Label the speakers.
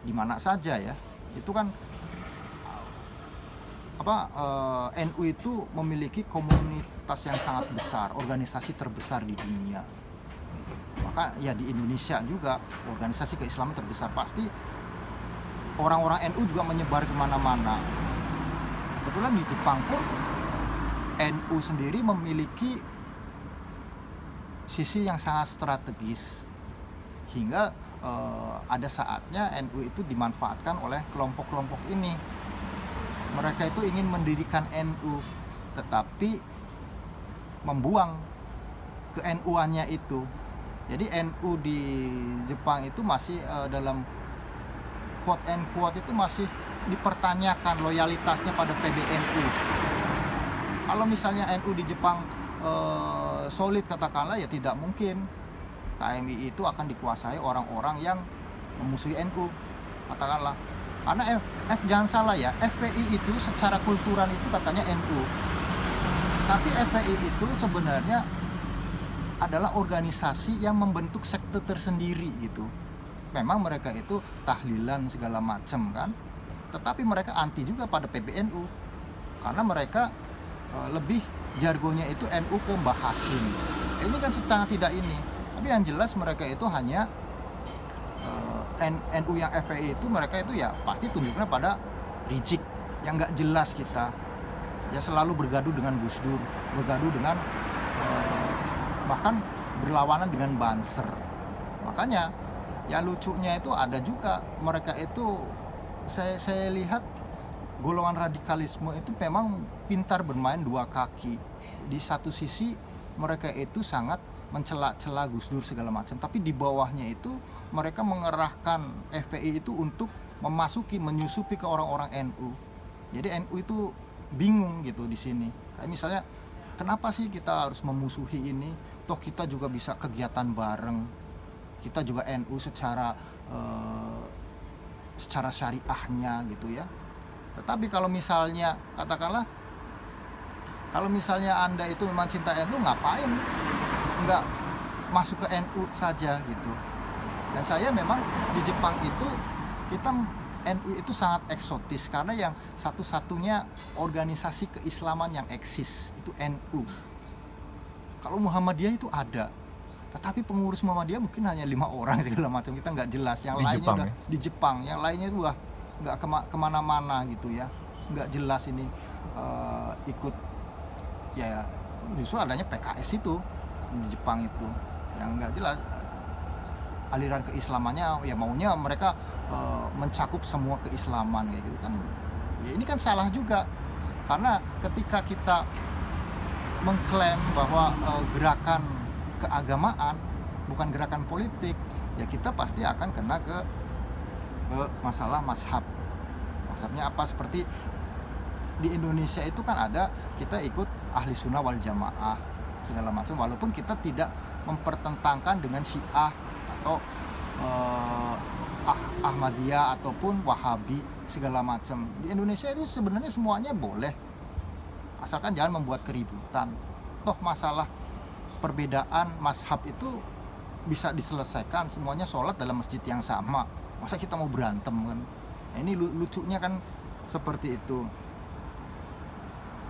Speaker 1: di mana saja ya. Itu kan NU itu memiliki komunitas yang sangat besar, organisasi terbesar di dunia. Maka ya di Indonesia juga organisasi keislaman terbesar, pasti orang-orang NU juga menyebar kemana-mana. Kebetulan di Jepang pun NU sendiri memiliki sisi yang sangat strategis, hingga ada saatnya NU itu dimanfaatkan oleh kelompok-kelompok ini. Mereka itu ingin mendirikan NU, tetapi membuang ke NU-annya itu. Jadi NU di Jepang itu masih dalam quote and quote itu masih dipertanyakan loyalitasnya pada PBNU. Kalau misalnya NU di Jepang solid katakanlah, ya tidak mungkin KMI itu akan dikuasai orang-orang yang memusuhi NU katakanlah. Karena jangan salah ya, FPI itu secara kultural itu katanya NU, tapi FPI itu sebenarnya adalah organisasi yang membentuk sekte tersendiri gitu. Memang mereka itu tahlilan segala macam kan, tetapi mereka anti juga pada PBNU, karena mereka lebih jargonnya itu NU ke Mbah Hasim. Ini kan sangat tidak ini. Tapi yang jelas mereka itu hanya NU yang FPI itu, mereka itu ya pasti tunjuknya pada Rizik yang nggak jelas kita. Ya selalu bergaduh dengan Gus Dur, bergaduh dengan bahkan berlawanan dengan Banser. Makanya ya lucunya itu ada juga mereka itu, saya lihat golongan radikalisme itu memang pintar bermain dua kaki. Di satu sisi mereka itu sangat mencela-cela Gus Dur segala macam, tapi di bawahnya itu mereka mengerahkan FPI itu untuk menyusupi ke orang-orang NU. Jadi NU itu bingung gitu di sini. Kayak misalnya, kenapa sih kita harus memusuhi ini? Toh kita juga bisa kegiatan bareng. Kita juga NU secara syariahnya gitu ya. Tetapi kalau misalnya katakanlah, kalau misalnya Anda itu memang cinta NU, ngapain nggak masuk ke NU saja gitu. Dan saya memang di Jepang itu, kita NU itu sangat eksotis, karena yang satu-satunya organisasi keislaman yang eksis itu NU. Kalau Muhammadiyah itu ada, tetapi pengurus Muhammadiyah mungkin hanya 5 orang segala macam, kita nggak jelas. Yang lainnya Jepang, udah ya? Di Jepang, yang lainnya itu nggak kemana-mana gitu ya, nggak jelas ini ikut ya. Justru adanya PKS itu di Jepang itu yang nggak jelas aliran keislamannya, ya maunya mereka mencakup semua keislaman kayak gitu kan. Ya ini kan salah juga, karena ketika kita mengklaim bahwa gerakan keagamaan bukan gerakan politik, ya kita pasti akan kena ke masalah mazhab. Mazhabnya apa? Seperti di Indonesia itu kan ada, kita ikut ahli sunnah wal jamaah segala macam, walaupun kita tidak mempertentangkan dengan Syiah atau Ahmadiyah ataupun Wahabi segala macam. Di Indonesia itu sebenarnya semuanya boleh, asalkan jangan membuat keributan. Toh masalah perbedaan mazhab itu bisa diselesaikan, semuanya sholat dalam masjid yang sama. Masa kita mau berantem kan? Nah, ini lucunya kan seperti itu.